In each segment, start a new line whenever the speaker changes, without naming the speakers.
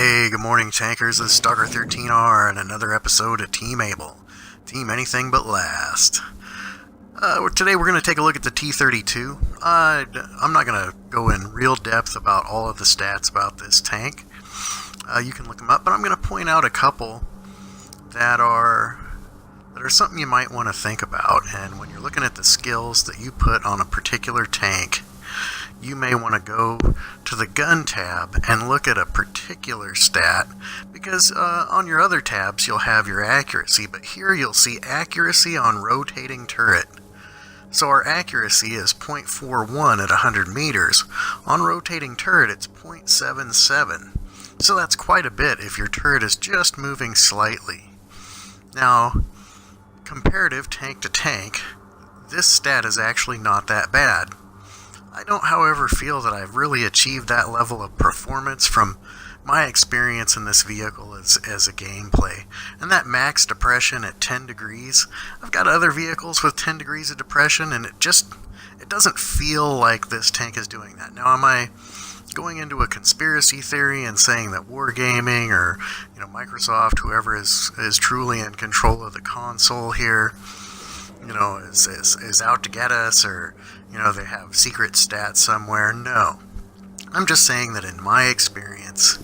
Hey, good morning, tankers. This is WoT 32 and another episode of Team Able. Team anything but last. Today we're going to take a look at the T32. I'm not going to go in real depth about all of the stats about this tank. You can look them up, but I'm going to point out a couple that are something you might want to think about. And when you're looking at the skills that you put on a particular tank, you may want to go to the gun tab and look at a particular stat, because on your other tabs you'll have your accuracy, but here you'll see accuracy on rotating turret. So our accuracy is 0.41 at 100 meters. On rotating turret it's 0.77. So that's quite a bit if your turret is just moving slightly. Now, comparative tank to tank, this stat is actually not that bad. I don't, however, feel that I've really achieved that level of performance from my experience in this vehicle as a gameplay. And that max depression at 10 degrees, I've got other vehicles with 10 degrees of depression, and it doesn't feel like this tank is doing that. Now, am I going into a conspiracy theory and saying that Wargaming or Microsoft, whoever is truly in control of the console here, is out to get us, or they have secret stats somewhere? No. I'm just saying that in my experience,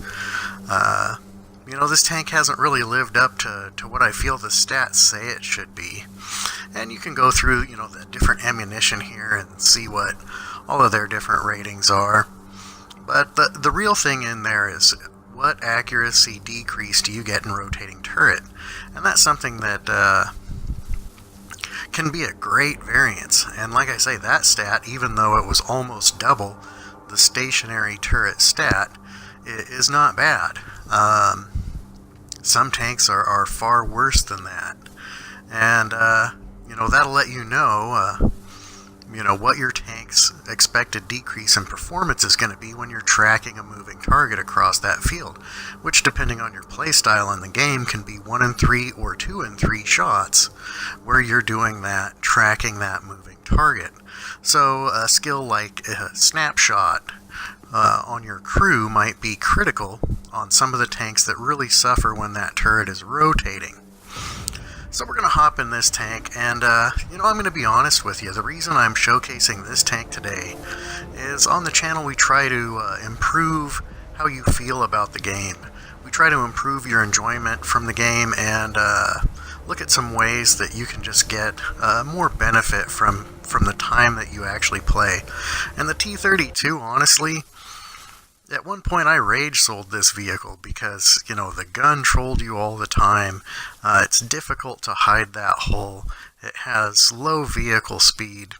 this tank hasn't really lived up to what I feel the stats say it should be. And you can go through, the different ammunition here and see what all of their different ratings are. But the real thing in there is, what accuracy decrease do you get in rotating turret? And that's something that can be a great variance. And like I say, that stat, even though it was almost double the stationary turret stat, it is not bad. Some tanks are far worse than that. And that'll let you know what your tank's expected decrease in performance is going to be when you're tracking a moving target across that field, which, depending on your playstyle in the game, can be 1 in 3 or 2 in 3 shots where you're doing that, tracking that moving target. So a skill like a snapshot on your crew might be critical on some of the tanks that really suffer when that turret is rotating. So we're going to hop in this tank, and I'm going to be honest with you. The reason I'm showcasing this tank today is, on the channel we try to improve how you feel about the game. We try to improve your enjoyment from the game and look at some ways that you can just get more benefit from the time that you actually play. And the T32, honestly, at one point I rage sold this vehicle because, the gun trolled you all the time. It's difficult to hide that hull. It has low vehicle speed.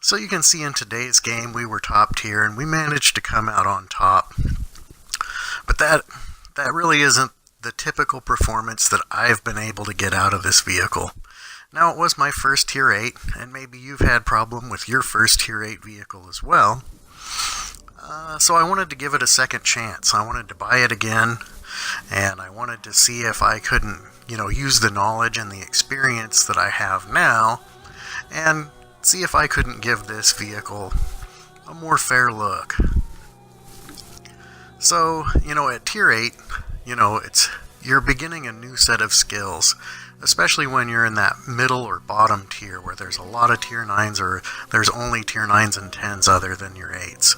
So you can see in today's game we were top tier and we managed to come out on top. But that really isn't the typical performance that I've been able to get out of this vehicle. Now, it was my first tier 8, and maybe you've had problem with your first tier 8 vehicle as well. So I wanted to give it a second chance. I wanted to buy it again, and I wanted to see if I couldn't, use the knowledge and the experience that I have now, and see if I couldn't give this vehicle a more fair look. So, at tier 8, you're beginning a new set of skills, especially when you're in that middle or bottom tier where there's a lot of tier 9s, or there's only tier 9s and 10s other than your 8s.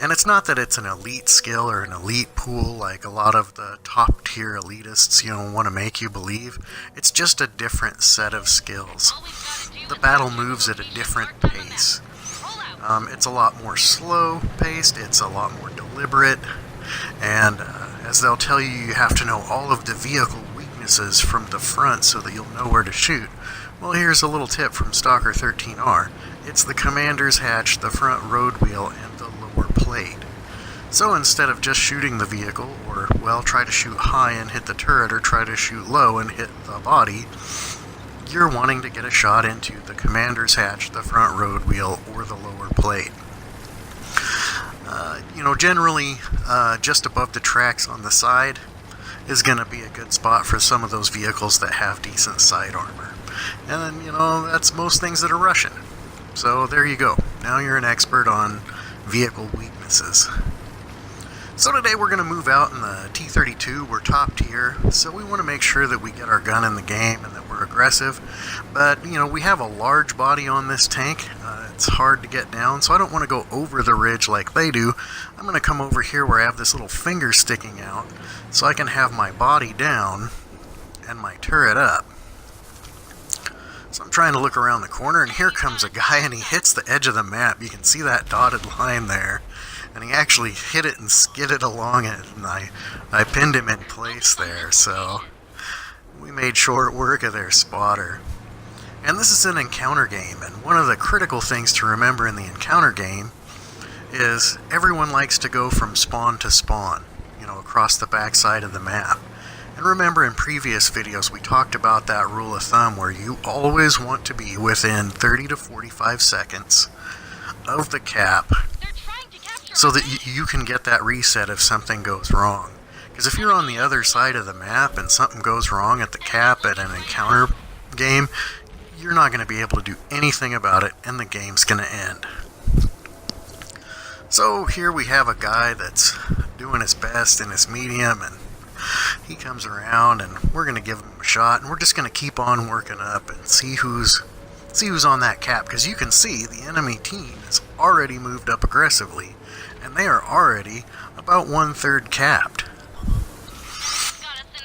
And it's not that it's an elite skill or an elite pool like a lot of the top tier elitists, want to make you believe. It's just a different set of skills. The battle moves at a different pace. It's a lot more slow paced, it's a lot more deliberate, and as they'll tell you, you have to know all of the vehicle weaknesses from the front so that you'll know where to shoot. Well, here's a little tip from Stalker 13R. It's the commander's hatch, the front road wheel, and the lower plate. So instead of just shooting the vehicle, or, try to shoot high and hit the turret, or try to shoot low and hit the body, you're wanting to get a shot into the commander's hatch, the front road wheel, or the lower plate. Generally, just above the tracks on the side is going to be a good spot for some of those vehicles that have decent side armor. And then, that's most things that are Russian. So there you go. Now you're an expert on vehicle weaknesses. So today we're going to move out in the T32. We're top tier, so we want to make sure that we get our gun in the game and that we're aggressive. But, we have a large body on this tank. It's hard to get down, so I don't want to go over the ridge like they do. I'm going to come over here where I have this little finger sticking out, so I can have my body down and my turret up. So I'm trying to look around the corner, and here comes a guy, and he hits the edge of the map. You can see that dotted line there. And he actually hit it and skidded along it, and I pinned him in place there, so we made short work of their spotter. And this is an encounter game, and one of the critical things to remember in the encounter game is everyone likes to go from spawn to spawn, across the backside of the map. And remember, in previous videos we talked about that rule of thumb where you always want to be within 30 to 45 seconds of the cap, so that you can get that reset if something goes wrong. Because if you're on the other side of the map and something goes wrong at the cap at an encounter game, you're not going to be able to do anything about it, and the game's going to end. So here we have a guy that's doing his best in his medium, and he comes around, and we're going to give him a shot, and we're just going to keep on working up and see who's on that cap. Because you can see the enemy team has already moved up aggressively, and they are already about 1/3 capped.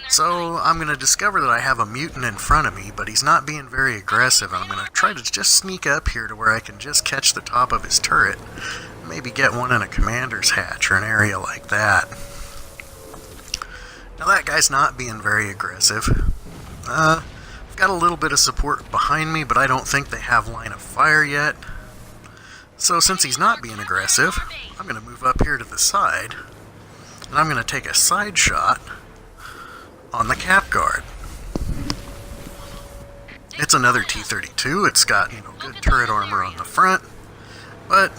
So I'm going to discover that I have a mutant in front of me, but he's not being very aggressive, and I'm going to try to just sneak up here to where I can just catch the top of his turret, maybe get one in a commander's hatch or an area like that. Now that guy's not being very aggressive. I've got a little bit of support behind me, but I don't think they have line of fire yet. So since he's not being aggressive, I'm going to move up here to the side, and I'm going to take a side shot on the cap guard. It's another T32. It's got, good turret armor on the front, but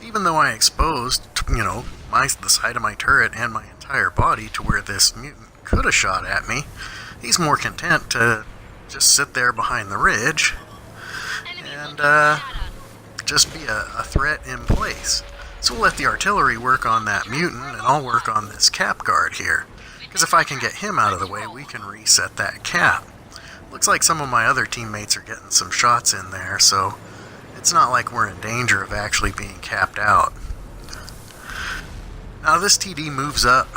even though I exposed, the side of my turret and my entire body to where this mutant could have shot at me, he's more content to just sit there behind the ridge and, just be a threat in place. So we'll let the artillery work on that mutant, and I'll work on this cap guard here. Because if I can get him out of the way, we can reset that cap. Looks like some of my other teammates are getting some shots in there, so it's not like we're in danger of actually being capped out. Now this TD moves up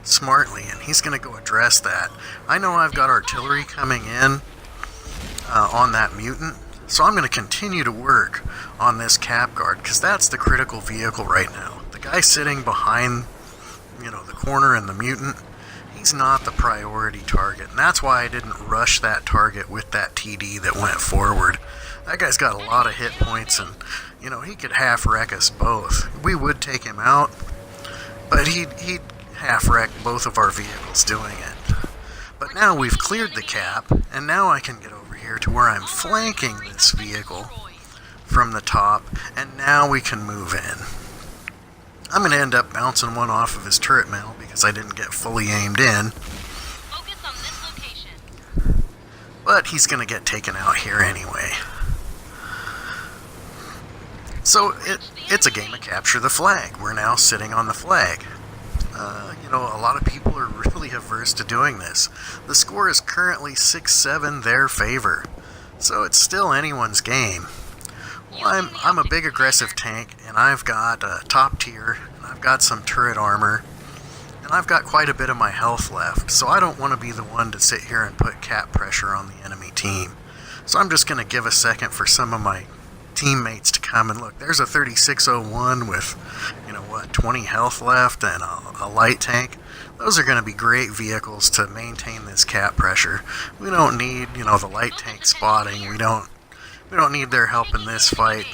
smartly, and he's going to go address that. I know I've got artillery coming in on that mutant, so I'm going to continue to work on this cap guard, because that's the critical vehicle right now. The guy sitting behind, the corner and the mutant, he's not the priority target, and that's why I didn't rush that target with that TD that went forward. That guy's got a lot of hit points, and, he could half-wreck us both. We would take him out, but he'd half-wreck both of our vehicles doing it. But now we've cleared the cap, and now I can get over here to where I'm flanking this vehicle from the top, and now we can move in. I'm going to end up bouncing one off of his turret mantle because I didn't get fully aimed in.
Focus on this location.
But he's going to get taken out here anyway. So it's a game of capture the flag. We're now sitting on the flag. A lot of people are really averse to doing this. The score is currently 6-7 their favor, so it's still anyone's game. Well, I'm a big aggressive tank, and I've got top tier, and I've got some turret armor, and I've got quite a bit of my health left, so I don't want to be the one to sit here and put cap pressure on the enemy team. So I'm just going to give a second for some of my teammates to come and look. There's a 3601 with, 20 health left and a light tank. Those are going to be great vehicles to maintain this cap pressure. We don't need, the light tank spotting. We don't need their help in this fight.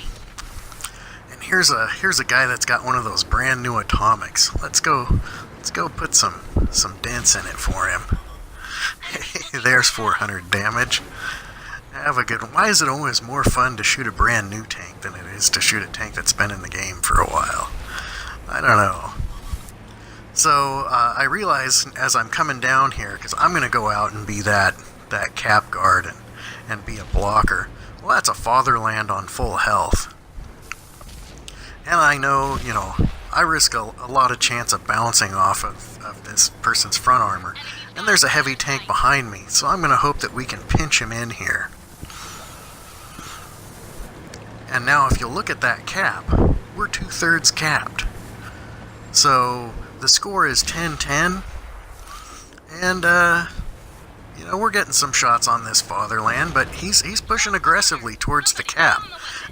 And here's a guy that's got one of those brand new atomics. Let's go put some dents in it for him. Hey, there's 400 damage. Have a good one. Why is it always more fun to shoot a brand new tank than it is to shoot a tank that's been in the game for a while? I don't know. So I realize as I'm coming down here, because I'm going to go out and be that cap guard and be a blocker. Well, that's a fatherland on full health. And I know, I risk a lot of chance of bouncing off of this person's front armor. And there's a heavy tank behind me, so I'm going to hope that we can pinch him in here. And now if you look at that cap, we're 2/3 capped. So the score is 10-10. And, we're getting some shots on this fatherland, but he's pushing aggressively towards the cap.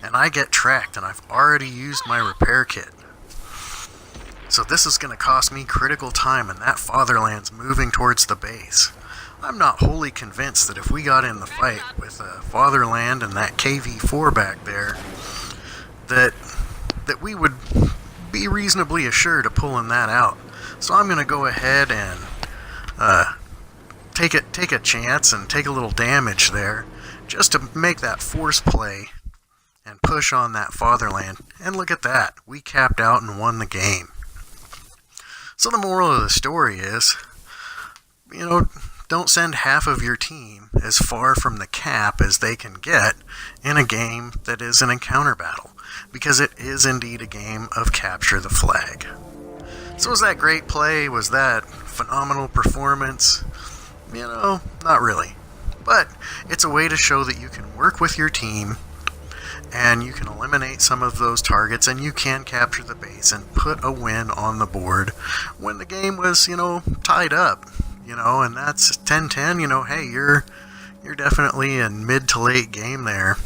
And I get tracked, and I've already used my repair kit. So this is going to cost me critical time, and that fatherland's moving towards the base. I'm not wholly convinced that if we got in the fight with fatherland and that KV-4 back there, that we would be reasonably assured of pulling that out. So I'm going to go ahead and take a chance and take a little damage there, just to make that force play and push on that fatherland. And look at that, we capped out and won the game. So the moral of the story is, don't send half of your team as far from the cap as they can get in a game that is an encounter battle, because it is indeed a game of capture the flag. So was that great play? Was that phenomenal performance? Not really. But it's a way to show that you can work with your team and you can eliminate some of those targets, and you can capture the base and put a win on the board when the game was, tied up, and that's 10-10, hey, you're definitely in mid to late game there.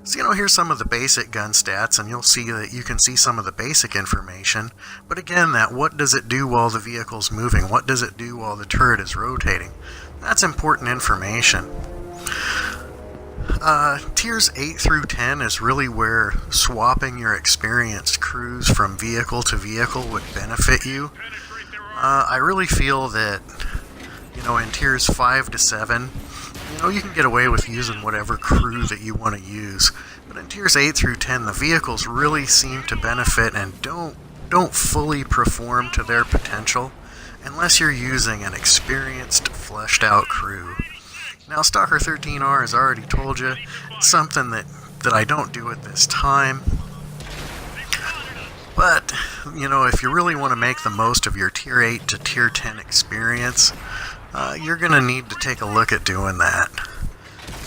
So, here's some of the basic gun stats, and you'll see that you can see some of the basic information. But again, that what does it do while the vehicle's moving? What does it do while the turret is rotating? That's important information. Tiers 8 through 10 is really where swapping your experienced crews from vehicle to vehicle would benefit you. I really feel that, in tiers 5 to 7, you can get away with using whatever crew that you want to use. But in tiers 8 through 10, the vehicles really seem to benefit and don't fully perform to their potential unless you're using an experienced, fleshed out crew. Now, Stalker 13R has already told you, it's something that I don't do at this time. But, if you really want to make the most of your tier 8 to tier 10 experience, you're going to need to take a look at doing that.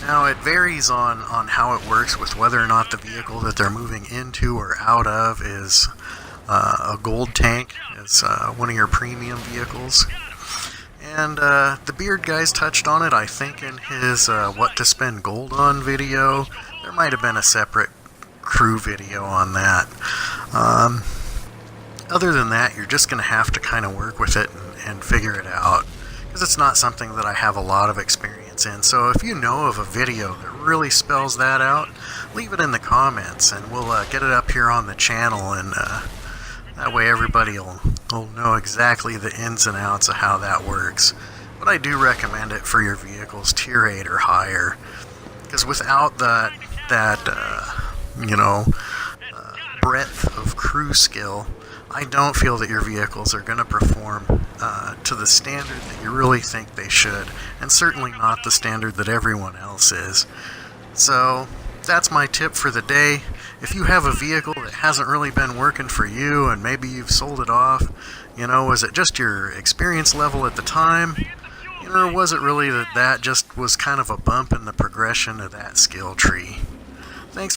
Now, it varies on how it works with whether or not the vehicle that they're moving into or out of is a gold tank, is one of your premium vehicles. And the Beard guys touched on it, I think, in his What to Spend Gold On video. There might have been a separate crew video on that. Other than that, you're just going to have to kind of work with it and figure it out, because it's not something that I have a lot of experience in. So if you know of a video that really spells that out, leave it in the comments, and we'll get it up here on the channel, and that way everybody will know exactly the ins and outs of how that works. But I do recommend it for your vehicles tier 8 or higher, because without that breadth of crew skill, I don't feel that your vehicles are going to perform to the standard that you really think they should, and certainly not the standard that everyone else is. So that's my tip for the day. If you have a vehicle that hasn't really been working for you and maybe you've sold it off, was it just your experience level at the time? Or was it really that just was kind of a bump in the progression of that skill tree?